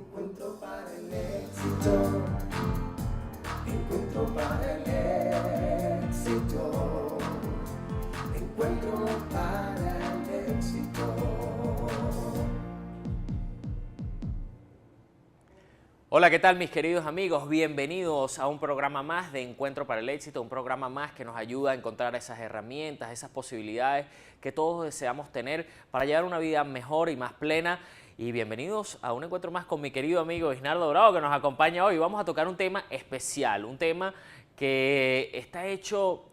Encuentro para el éxito. Encuentro para el éxito. Encuentro para el éxito. Hola, ¿qué tal mis queridos amigos? Bienvenidos a un programa más de Encuentro para el Éxito, un programa más que nos ayuda a encontrar esas herramientas, esas posibilidades que todos deseamos tener para llevar una vida mejor y más plena. Y bienvenidos a un encuentro más con mi querido amigo Isnardo Bravo, que nos acompaña hoy. Vamos a tocar un tema especial, un tema que está hecho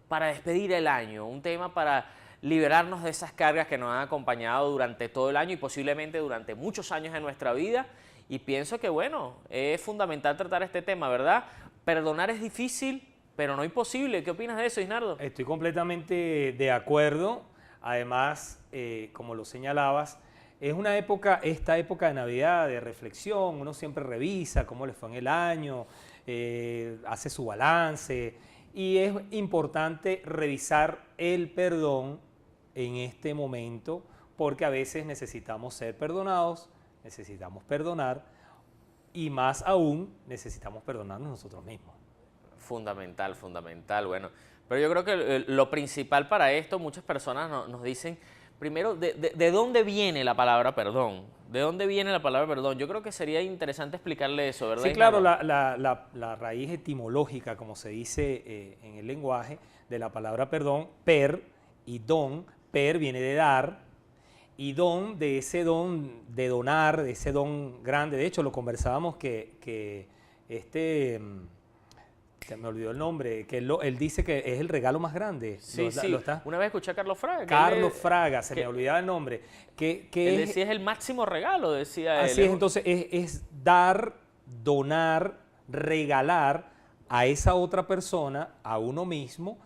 para despedir el año, un tema para liberarnos de esas cargas que nos han acompañado durante todo el año y posiblemente durante muchos años de nuestra vida. Y pienso que, bueno, es fundamental tratar este tema, ¿verdad? Perdonar es difícil, pero no imposible. ¿Qué opinas de eso, Isnardo? Estoy completamente de acuerdo. Además, como lo señalabas, es una época, esta época de Navidad, de reflexión. Uno siempre revisa cómo le fue en el año, hace su balance. Y es importante revisar el perdón en este momento, porque a veces necesitamos ser perdonados, necesitamos perdonar y más aún necesitamos perdonarnos nosotros mismos. Fundamental, fundamental, bueno. Pero yo creo que lo principal para esto, muchas personas nos dicen, primero, ¿de dónde viene la palabra perdón? ¿De dónde viene la palabra perdón? Yo creo que sería interesante explicarle eso, ¿verdad? Sí, claro, la raíz etimológica, como se dice en el lenguaje, de la palabra perdón, per y don. Per viene de dar, y don, de ese don de donar, de ese don grande. De hecho, lo conversábamos que se me olvidó el nombre, que él dice que es el regalo más grande. Sí, sí. Una vez escuché a Carlos Fraga. Carlos Fraga, se me olvidaba el nombre. Él decía es el máximo regalo, decía él. Así es, entonces es dar, donar, regalar a esa otra persona, a uno mismo,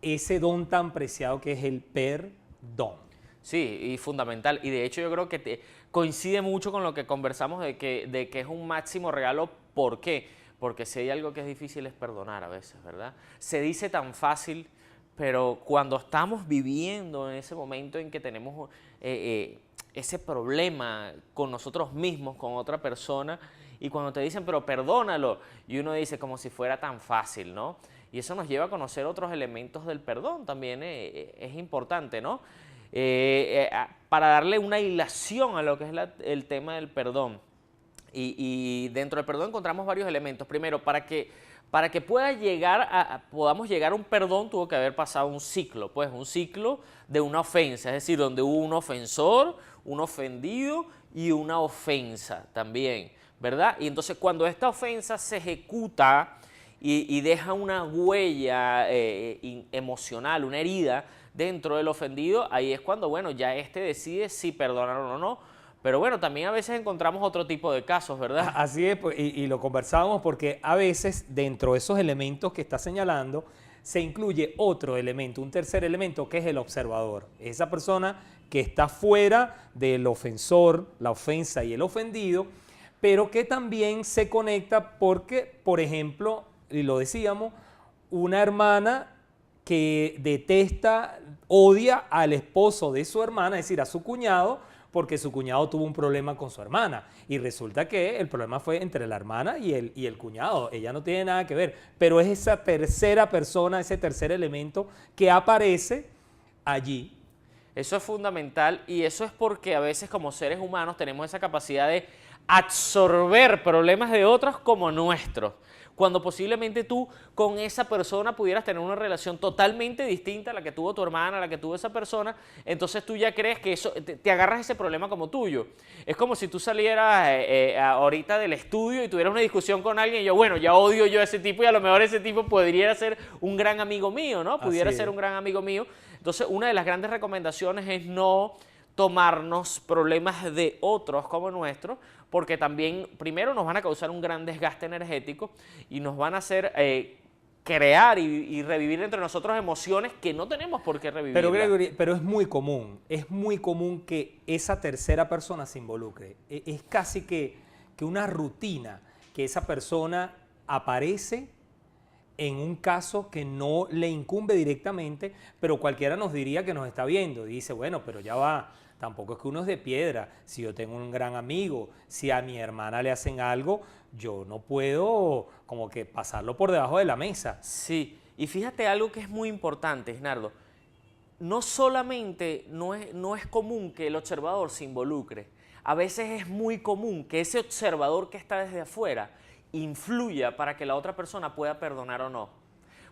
ese don tan preciado que es el perdón. Sí, y fundamental. Y de hecho yo creo que coincide mucho con lo que conversamos de que es un máximo regalo. ¿Por qué? Porque si hay algo que es difícil es perdonar a veces, ¿verdad? Se dice tan fácil, pero cuando estamos viviendo en ese momento en que tenemos ese problema con nosotros mismos, con otra persona, y cuando te dicen, pero perdónalo, y uno dice como si fuera tan fácil, ¿no? Y eso nos lleva a conocer otros elementos del perdón, también es importante, ¿no? Para darle una hilación a lo que es el tema del perdón. Y dentro del perdón encontramos varios elementos. Primero, para que podamos llegar a un perdón, tuvo que haber pasado un ciclo, pues un ciclo de una ofensa, es decir, donde hubo un ofensor, un ofendido y una ofensa también, ¿verdad? Y entonces cuando esta ofensa se ejecuta y deja una huella emocional, una herida dentro del ofendido, ahí es cuando, bueno, ya decide si perdonar o no. Pero bueno, también a veces encontramos otro tipo de casos, ¿verdad? Así es, y lo conversábamos porque a veces dentro de esos elementos que está señalando se incluye otro elemento, un tercer elemento que es el observador. Esa persona que está fuera del ofensor, la ofensa y el ofendido, pero que también se conecta porque, por ejemplo, y lo decíamos, una hermana que detesta, odia al esposo de su hermana, es decir, a su cuñado, porque su cuñado tuvo un problema con su hermana. Y resulta que el problema fue entre la hermana y el cuñado. Ella no tiene nada que ver. Pero es esa tercera persona, ese tercer elemento que aparece allí. Eso es fundamental y eso es porque a veces como seres humanos tenemos esa capacidad de absorber problemas de otros como nuestros, cuando posiblemente tú con esa persona pudieras tener una relación totalmente distinta a la que tuvo tu hermana, a la que tuvo esa persona, entonces tú ya crees que eso, te agarras ese problema como tuyo. Es como si tú salieras ahorita del estudio y tuvieras una discusión con alguien y yo, bueno, ya odio yo a ese tipo y a lo mejor ese tipo pudiera ser un gran amigo mío, ¿no? Pudiera ser un gran amigo mío. Entonces, una de las grandes recomendaciones es no tomarnos problemas de otros como nuestros, porque también, primero, nos van a causar un gran desgaste energético y nos van a hacer crear y revivir entre nosotros emociones que no tenemos por qué revivir. Pero, Gregory, pero es muy común que esa tercera persona se involucre. Es casi que una rutina que esa persona aparece en un caso que no le incumbe directamente, pero cualquiera nos diría que nos está viendo. Dice, bueno, pero ya va, tampoco es que uno es de piedra. Si yo tengo un gran amigo, si a mi hermana le hacen algo, yo no puedo como que pasarlo por debajo de la mesa. Sí, y fíjate algo que es muy importante, Isnardo. No solamente no es común que el observador se involucre, a veces es muy común que ese observador que está desde afuera influya para que la otra persona pueda perdonar o no.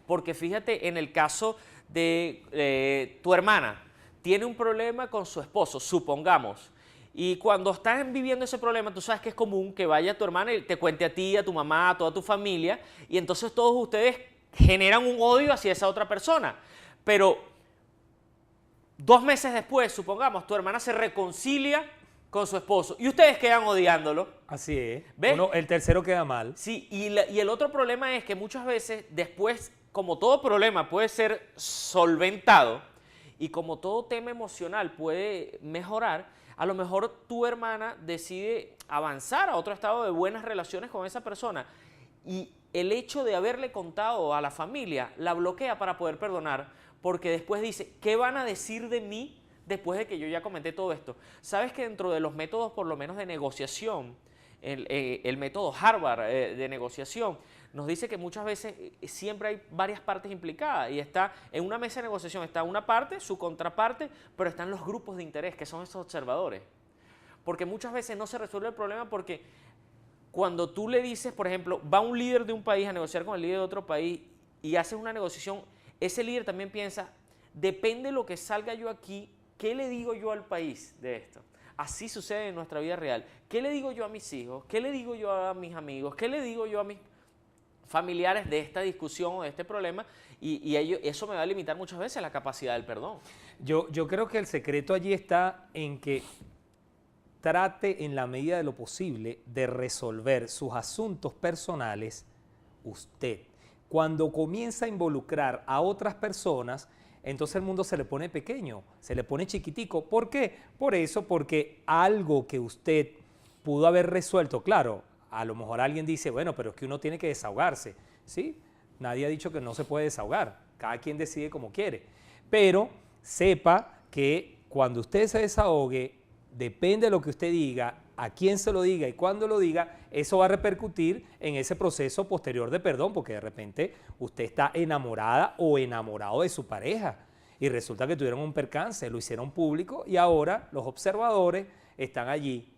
Porque fíjate, en el caso de tu hermana, tiene un problema con su esposo, supongamos, y cuando estás viviendo ese problema, tú sabes que es común que vaya tu hermana y te cuente a ti, a tu mamá, a toda tu familia, y entonces todos ustedes generan un odio hacia esa otra persona. Pero 2 meses después, supongamos, tu hermana se reconcilia con su esposo y ustedes quedan odiándolo. Así es. ¿Ves? El tercero queda mal. Sí, y el otro problema es que muchas veces después, como todo problema puede ser solventado y como todo tema emocional puede mejorar, a lo mejor tu hermana decide avanzar a otro estado de buenas relaciones con esa persona y el hecho de haberle contado a la familia la bloquea para poder perdonar, porque después dice, ¿qué van a decir de mí después de que yo ya comenté todo esto? Sabes que dentro de los métodos, por lo menos de negociación, el método Harvard de negociación, nos dice que muchas veces siempre hay varias partes implicadas y está en una mesa de negociación, está una parte, su contraparte, pero están los grupos de interés, que son esos observadores. Porque muchas veces no se resuelve el problema porque cuando tú le dices, por ejemplo, va un líder de un país a negociar con el líder de otro país y haces una negociación, ese líder también piensa, depende de lo que salga yo aquí, ¿qué le digo yo al país de esto? Así sucede en nuestra vida real. ¿Qué le digo yo a mis hijos? ¿Qué le digo yo a mis amigos? ¿Qué le digo yo a mis familiares de esta discusión o de este problema? Y eso me va a limitar muchas veces la capacidad del perdón. Yo creo que el secreto allí está en que trate en la medida de lo posible de resolver sus asuntos personales usted. Cuando comienza a involucrar a otras personas, entonces el mundo se le pone pequeño, se le pone chiquitico. ¿Por qué? Por eso, porque algo que usted pudo haber resuelto, claro, a lo mejor alguien dice, bueno, pero es que uno tiene que desahogarse, ¿sí? Nadie ha dicho que no se puede desahogar, cada quien decide como quiere. Pero sepa que cuando usted se desahogue, depende de lo que usted diga, a quién se lo diga y cuándo lo diga, eso va a repercutir en ese proceso posterior de perdón, porque de repente usted está enamorada o enamorado de su pareja y resulta que tuvieron un percance, lo hicieron público y ahora los observadores están allí,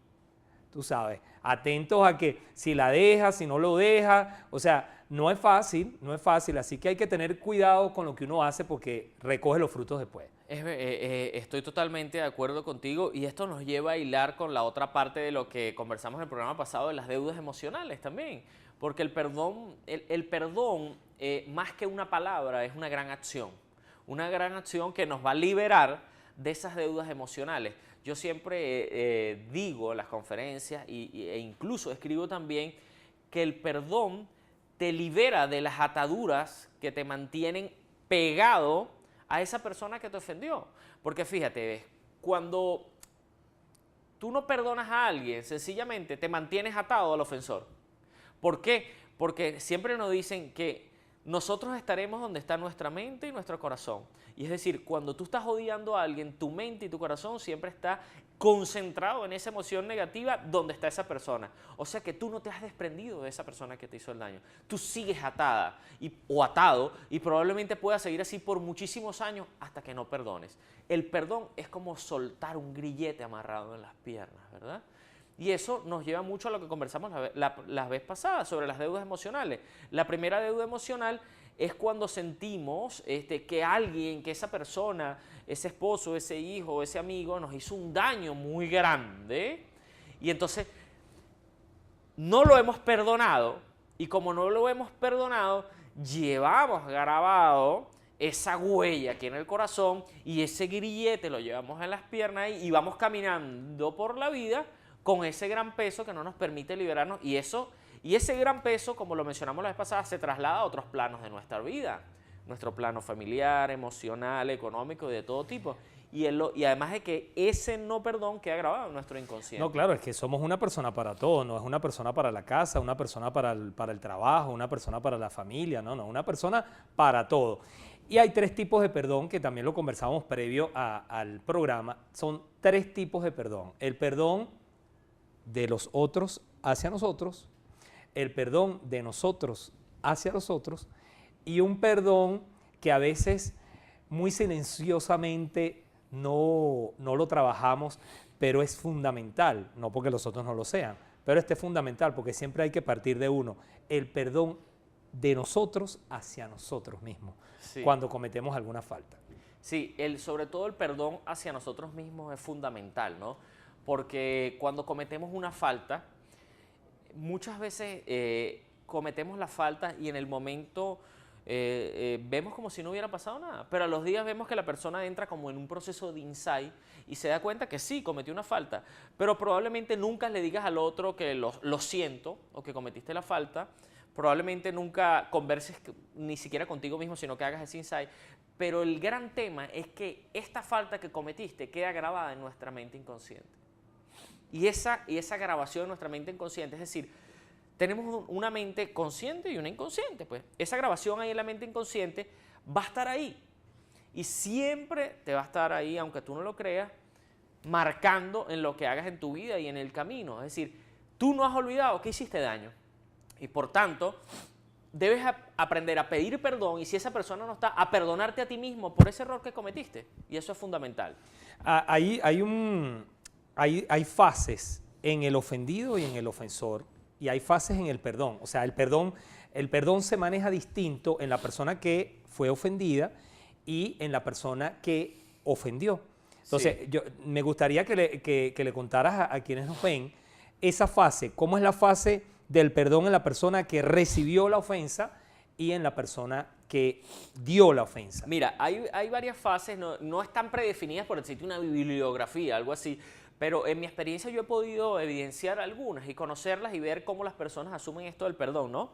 tú sabes, atentos a que si la deja, si no lo deja, o sea, no es fácil, así que hay que tener cuidado con lo que uno hace porque recoge los frutos después. Estoy totalmente de acuerdo contigo y esto nos lleva a hilar con la otra parte de lo que conversamos en el programa pasado de las deudas emocionales también, porque el perdón, más que una palabra, es una gran acción que nos va a liberar de esas deudas emocionales. Yo siempre digo en las conferencias e incluso escribo también que el perdón te libera de las ataduras que te mantienen pegado a esa persona que te ofendió. Porque fíjate, cuando tú no perdonas a alguien, sencillamente te mantienes atado al ofensor. ¿Por qué? Porque siempre nos dicen que nosotros estaremos donde está nuestra mente y nuestro corazón. Y es decir, cuando tú estás odiando a alguien, tu mente y tu corazón siempre está concentrado en esa emoción negativa donde está esa persona. O sea que tú no te has desprendido de esa persona que te hizo el daño. Tú sigues atada o atado y probablemente puedas seguir así por muchísimos años hasta que no perdones. El perdón es como soltar un grillete amarrado en las piernas, ¿verdad? Y eso nos lleva mucho a lo que conversamos la vez pasada sobre las deudas emocionales. La primera deuda emocional es cuando sentimos que esa persona, ese esposo, ese hijo, ese amigo nos hizo un daño muy grande y entonces no lo hemos perdonado y como no lo hemos perdonado, llevamos grabado esa huella aquí en el corazón y ese grillete lo llevamos en las piernas y vamos caminando por la vida con ese gran peso que no nos permite liberarnos y ese gran peso, como lo mencionamos la vez pasada, se traslada a otros planos de nuestra vida, nuestro plano familiar, emocional, económico y de todo tipo. Y además de que ese no perdón queda grabado en nuestro inconsciente. No, claro, es que somos una persona para todo, no es una persona para la casa, una persona para el trabajo, una persona para la familia, no, una persona para todo. Y hay 3 tipos de perdón que también lo conversábamos previo al programa. Son 3 tipos de perdón. El perdón de los otros hacia nosotros, el perdón de nosotros hacia los otros y un perdón que a veces muy silenciosamente no lo trabajamos, pero es fundamental, no porque los otros no lo sean, pero este es fundamental porque siempre hay que partir de uno, el perdón de nosotros hacia nosotros mismos, Sí. cuando cometemos alguna falta. Sí, sobre todo el perdón hacia nosotros mismos es fundamental, ¿no? Porque cuando cometemos una falta, muchas veces cometemos la falta y en el momento vemos como si no hubiera pasado nada, pero a los días vemos que la persona entra como en un proceso de insight y se da cuenta que sí, cometió una falta, pero probablemente nunca le digas al otro que lo siento o que cometiste la falta, probablemente nunca converses ni siquiera contigo mismo, sino que hagas ese insight, pero el gran tema es que esta falta que cometiste queda grabada en nuestra mente inconsciente. Y esa grabación en nuestra mente inconsciente, es decir, tenemos una mente consciente y una inconsciente, pues. Esa grabación ahí en la mente inconsciente va a estar ahí. Y siempre te va a estar ahí, aunque tú no lo creas, marcando en lo que hagas en tu vida y en el camino. Es decir, tú no has olvidado que hiciste daño. Y por tanto, debes aprender a pedir perdón y si esa persona no está, a perdonarte a ti mismo por ese error que cometiste. Y eso es fundamental. Hay fases en el ofendido y en el ofensor, y hay fases en el perdón. O sea, el perdón se maneja distinto en la persona que fue ofendida y en la persona que ofendió. Entonces, Sí. me gustaría que le contaras a quienes nos ven esa fase, cómo es la fase del perdón en la persona que recibió la ofensa y en la persona que dio la ofensa. Mira, hay varias fases, no están predefinidas por decirte una bibliografía, algo así, pero en mi experiencia yo he podido evidenciar algunas y conocerlas y ver cómo las personas asumen esto del perdón, ¿no?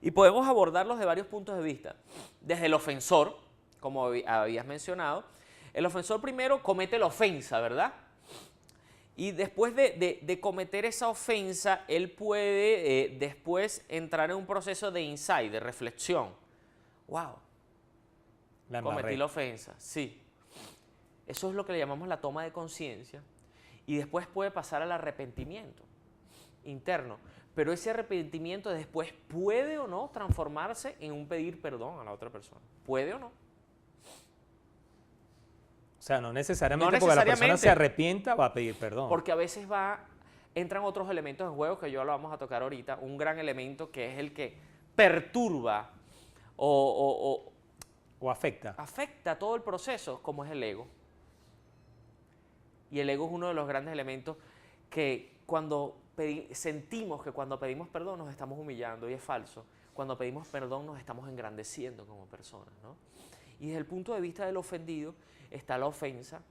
Y podemos abordarlos de varios puntos de vista. Desde el ofensor, como habías mencionado, el ofensor primero comete la ofensa, ¿verdad? Y después de cometer esa ofensa, él puede después entrar en un proceso de insight, de reflexión. ¡Wow! La Cometí embarré. la ofensa, sí. Eso es lo que le llamamos la toma de conciencia. Y después puede pasar al arrepentimiento interno. Pero ese arrepentimiento después puede o no transformarse en un pedir perdón a la otra persona. ¿Puede o no? O sea, no necesariamente, No porque la persona necesariamente. se arrepienta va a pedir perdón. Porque a veces entran otros elementos en juego que yo lo vamos a tocar ahorita. Un gran elemento que es el que perturba o O afecta. afecta todo el proceso, como es el ego. Y el ego es uno de los grandes elementos que sentimos que cuando pedimos perdón nos estamos humillando, y es falso. Cuando pedimos perdón nos estamos engrandeciendo como personas, ¿no? Y desde el punto de vista del ofendido está la ofensa.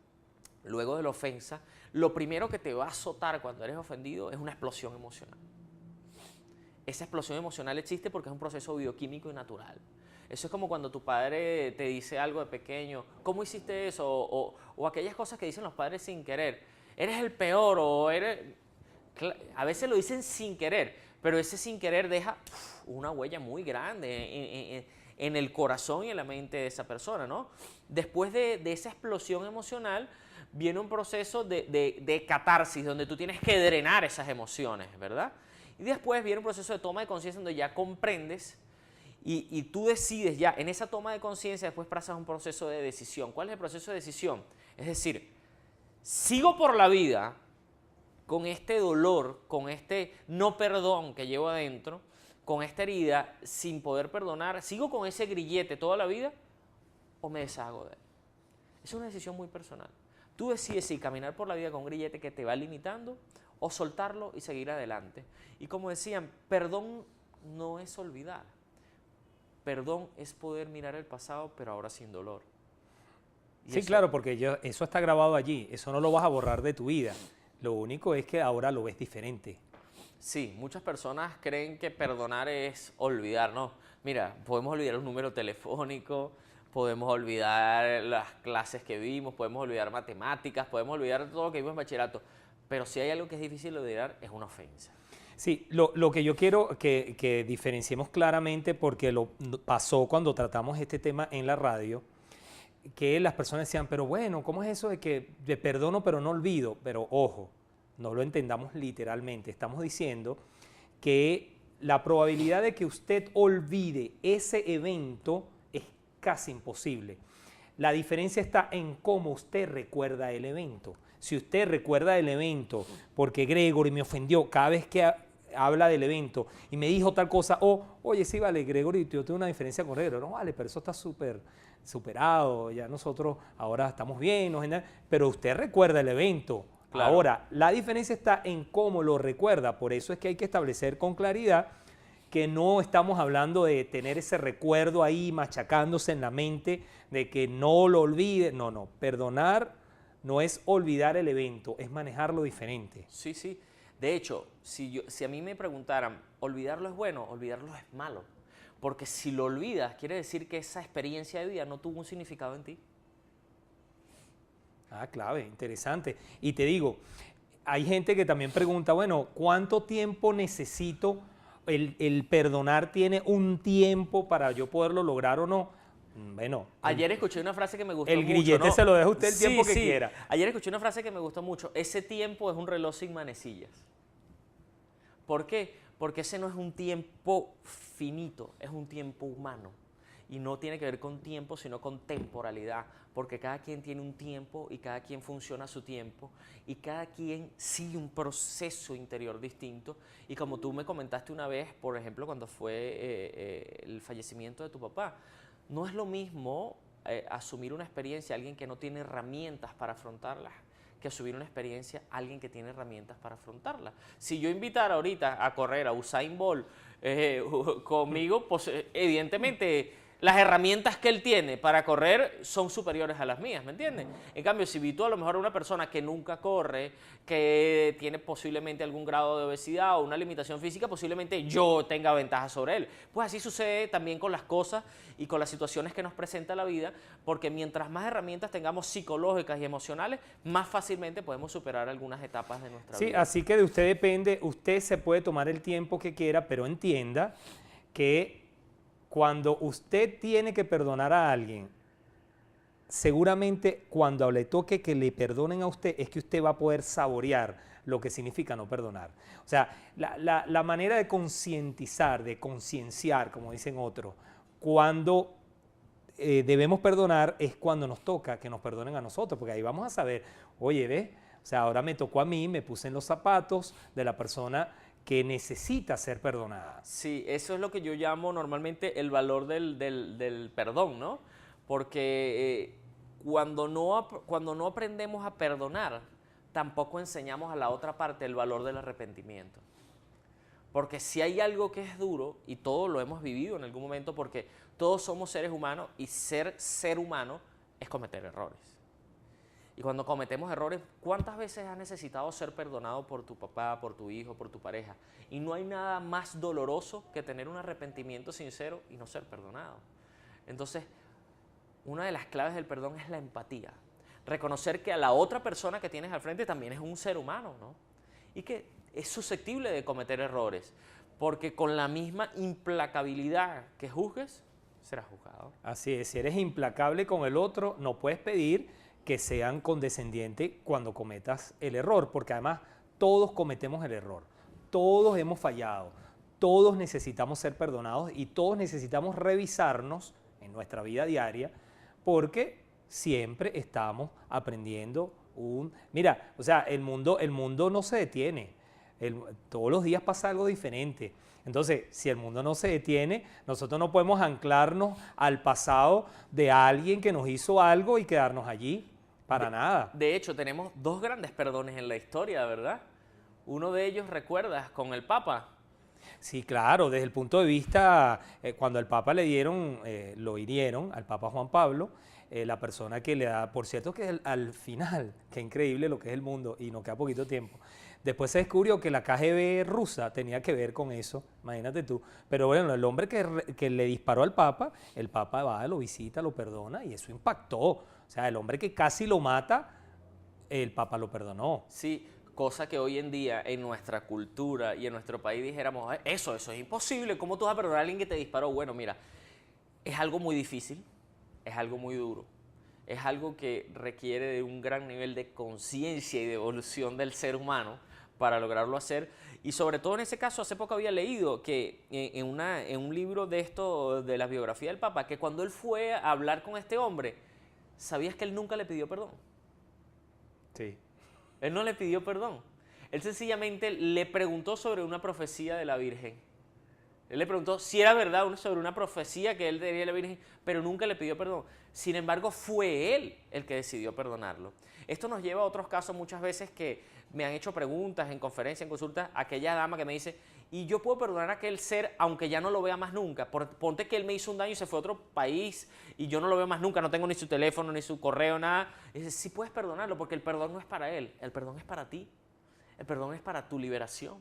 Luego de la ofensa, lo primero que te va a azotar cuando eres ofendido es una explosión emocional. Esa explosión emocional existe porque es un proceso bioquímico y natural. Eso es como cuando tu padre te dice algo de pequeño, ¿cómo hiciste eso? O aquellas cosas que dicen los padres sin querer. Eres el peor o eres... A veces lo dicen sin querer, pero ese sin querer deja una huella muy grande en el corazón y en la mente de esa persona, ¿no? Después de esa explosión emocional viene un proceso de catarsis, donde tú tienes que drenar esas emociones, ¿verdad? Y después viene un proceso de toma de conciencia donde ya comprendes y tú decides ya, en esa toma de conciencia después pasas a un proceso de decisión. ¿Cuál es el proceso de decisión? Es decir, sigo por la vida con este dolor, con este no perdón que llevo adentro, con esta herida sin poder perdonar, ¿sigo con ese grillete toda la vida o me deshago de él? Es una decisión muy personal. Tú decides si caminar por la vida con un grillete que te va limitando o soltarlo y seguir adelante. Y como decían, perdón no es olvidar. Perdón es poder mirar el pasado, pero ahora sin dolor. Y Sí, eso- claro, porque eso está grabado allí, eso no lo vas a borrar de tu vida. Lo único es que ahora lo ves diferente. Sí, muchas personas creen que perdonar es olvidar, ¿no? Mira, podemos olvidar un número telefónico, podemos olvidar las clases que vimos, podemos olvidar matemáticas, podemos olvidar todo lo que vimos en bachillerato, pero si hay algo que es difícil de olvidar es una ofensa. Sí, lo que yo quiero que diferenciemos claramente, porque lo pasó cuando tratamos este tema en la radio, que las personas decían, pero bueno, ¿cómo es eso de que de perdono pero no olvido? Pero ojo, no lo entendamos literalmente. Estamos diciendo que la probabilidad de que usted olvide ese evento es casi imposible. La diferencia está en cómo usted recuerda el evento. Si usted recuerda el evento porque Gregory me ofendió cada vez que habla del evento y me dijo tal cosa, o, oye, sí, vale, Gregory, yo tengo una diferencia con Gregory. No, vale, pero eso está superado, ya nosotros ahora estamos bien, pero usted recuerda el evento. Claro. Ahora, la diferencia está en cómo lo recuerda, por eso es que hay que establecer con claridad que no estamos hablando de tener ese recuerdo ahí machacándose en la mente, de que no lo olvide. No, no, perdonar no es olvidar el evento, es manejarlo diferente. Sí, sí. De hecho, si a mí me preguntaran, ¿olvidarlo es bueno? Olvidarlo es malo. Porque si lo olvidas, quiere decir que esa experiencia de vida no tuvo un significado en ti. Ah, clave, interesante. Y te digo, hay gente que también pregunta, bueno, ¿cuánto tiempo necesito? ¿El perdonar tiene un tiempo para yo poderlo lograr o no? Bueno. Ayer escuché una frase que me gustó el mucho. grillete, ¿no? Se lo deja usted el tiempo que sí. quiera. Ayer escuché una frase que me gustó mucho. Ese tiempo es un reloj sin manecillas. ¿Por qué? Porque ese no es un tiempo finito, es un tiempo humano. Y no tiene que ver con tiempo, sino con temporalidad. Porque cada quien tiene un tiempo y cada quien funciona a su tiempo. Y cada quien sigue un proceso interior distinto. Y como tú me comentaste una vez, por ejemplo, cuando fue el fallecimiento de tu papá, no es lo mismo asumir una experiencia a alguien que no tiene herramientas para afrontarla, que asumir una experiencia a alguien que tiene herramientas para afrontarla. Si yo invitara ahorita a correr a Usain Bolt conmigo, pues evidentemente las herramientas que él tiene para correr son superiores a las mías, ¿me entiendes? En cambio, si invito a lo mejor a una persona que nunca corre, que tiene posiblemente algún grado de obesidad o una limitación física, posiblemente yo tenga ventaja sobre él. Pues así sucede también con las cosas y con las situaciones que nos presenta la vida, porque mientras más herramientas tengamos psicológicas y emocionales, más fácilmente podemos superar algunas etapas de nuestra vida. Sí, así que de usted depende, usted se puede tomar el tiempo que quiera, pero entienda que cuando usted tiene que perdonar a alguien, seguramente cuando le toque que le perdonen a usted, es que usted va a poder saborear lo que significa no perdonar. O sea, la manera de concientizar, de concienciar, como dicen otros, cuando debemos perdonar es cuando nos toca que nos perdonen a nosotros, porque ahí vamos a saber, oye, ¿ves? O sea, ahora me tocó a mí, me puse en los zapatos de la persona que necesita ser perdonada. Sí, eso es lo que yo llamo normalmente el valor del perdón, ¿no? Porque cuando no aprendemos a perdonar, tampoco enseñamos a la otra parte el valor del arrepentimiento. Porque si hay algo que es duro, y todos lo hemos vivido en algún momento, porque todos somos seres humanos, y ser humano es cometer errores. Y cuando cometemos errores, ¿cuántas veces has necesitado ser perdonado por tu papá, por tu hijo, por tu pareja? Y no hay nada más doloroso que tener un arrepentimiento sincero y no ser perdonado. Entonces, una de las claves del perdón es la empatía. Reconocer que a la otra persona que tienes al frente también es un ser humano, ¿no? Y que es susceptible de cometer errores, porque con la misma implacabilidad que juzgues, serás juzgado. Así es, si eres implacable con el otro, no puedes pedir que sean condescendientes cuando cometas el error, porque además todos cometemos el error, todos hemos fallado, todos necesitamos ser perdonados y todos necesitamos revisarnos en nuestra vida diaria, porque siempre estamos aprendiendo Mira, o sea, el mundo no se detiene, todos los días pasa algo diferente. Entonces, si el mundo no se detiene, nosotros no podemos anclarnos al pasado de alguien que nos hizo algo y quedarnos allí. Para nada. De hecho, tenemos dos grandes perdones en la historia, ¿verdad? Uno de ellos, ¿recuerdas? Con el Papa. Sí, claro, desde el punto de vista, cuando al Papa lo hirieron, al Papa Juan Pablo, la persona que le da, por cierto que al final, qué increíble lo que es el mundo y nos queda poquito tiempo, después se descubrió que la KGB rusa tenía que ver con eso, imagínate tú, pero bueno, el hombre que le disparó al Papa, el Papa va, lo visita, lo perdona y eso impactó. O sea, el hombre que casi lo mata, el Papa lo perdonó. Sí, cosa que hoy en día en nuestra cultura y en nuestro país dijéramos, eso es imposible, ¿cómo tú vas a perdonar a alguien que te disparó? Bueno, mira, es algo muy difícil, es algo muy duro, es algo que requiere de un gran nivel de conciencia y de evolución del ser humano para lograrlo hacer. Y sobre todo en ese caso, hace poco había leído que en un libro de esto, de la biografía del Papa, que cuando él fue a hablar con este hombre, ¿sabías que él nunca le pidió perdón? Sí. Él no le pidió perdón. Él sencillamente le preguntó sobre una profecía de la Virgen. Él le preguntó si era verdad sobre una profecía que él tenía de la Virgen, pero nunca le pidió perdón. Sin embargo, fue él el que decidió perdonarlo. Esto nos lleva a otros casos muchas veces que me han hecho preguntas en conferencias, en consultas, aquella dama que me dice, ¿y yo puedo perdonar a aquel ser aunque ya no lo vea más nunca? Ponte que él me hizo un daño y se fue a otro país y yo no lo veo más nunca, no tengo ni su teléfono, ni su correo, nada. Y dice, sí puedes perdonarlo porque el perdón no es para él, el perdón es para ti. El perdón es para tu liberación.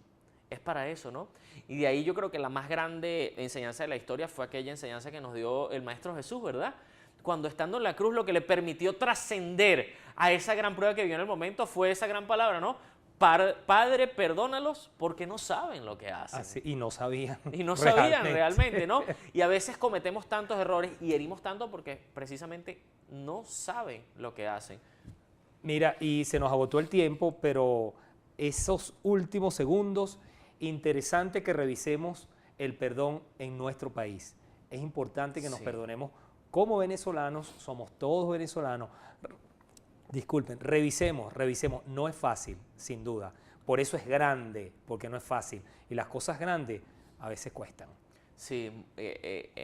Es para eso, ¿no? Y de ahí yo creo que la más grande enseñanza de la historia fue aquella enseñanza que nos dio el Maestro Jesús, ¿verdad? Cuando estando en la cruz lo que le permitió trascender a esa gran prueba que vio en el momento fue esa gran palabra, ¿no? Padre, perdónalos porque no saben lo que hacen. Así, y no sabían. Y no sabían realmente, ¿no? Y a veces cometemos tantos errores y herimos tanto porque precisamente no saben lo que hacen. Mira, y se nos agotó el tiempo, pero esos últimos segundos, interesante que revisemos el perdón en nuestro país. Es importante que nos perdonemos como venezolanos, somos todos venezolanos. Disculpen, revisemos, no es fácil, sin duda. Por eso es grande, porque no es fácil. Y las cosas grandes a veces cuestan. Sí,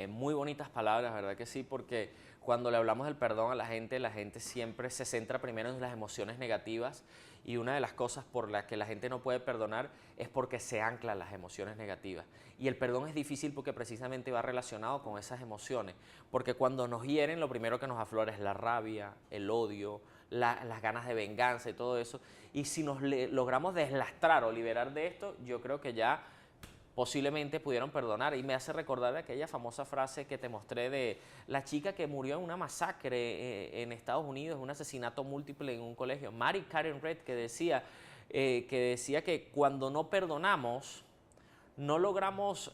muy bonitas palabras, ¿verdad que sí? Porque cuando le hablamos del perdón a la gente siempre se centra primero en las emociones negativas y una de las cosas por las que la gente no puede perdonar es porque se ancla las emociones negativas. Y el perdón es difícil porque precisamente va relacionado con esas emociones, porque cuando nos hieren lo primero que nos aflora es la rabia, el odio, las ganas de venganza y todo eso. Y si nos logramos deslastrar o liberar de esto, yo creo que ya posiblemente pudieron perdonar. Y me hace recordar de aquella famosa frase que te mostré de la chica que murió en una masacre en Estados Unidos, un asesinato múltiple en un colegio, Mary Karen Red, que decía que cuando no perdonamos, no logramos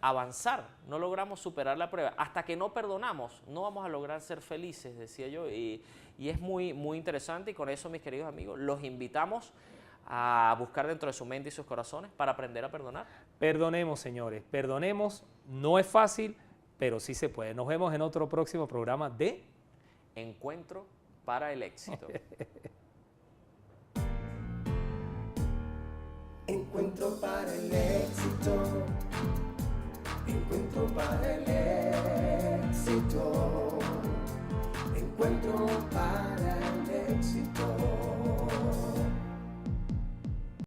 avanzar, no logramos superar la prueba. Hasta que no perdonamos, no vamos a lograr ser felices, decía yo. Y es muy, muy interesante y con eso, mis queridos amigos, los invitamos a buscar dentro de su mente y sus corazones para aprender a perdonar. Perdonemos, señores, perdonemos. No es fácil, pero sí se puede. Nos vemos en otro próximo programa de Encuentro para el Éxito. Encuentro para el éxito. Encuentro para el éxito. Encuentro para el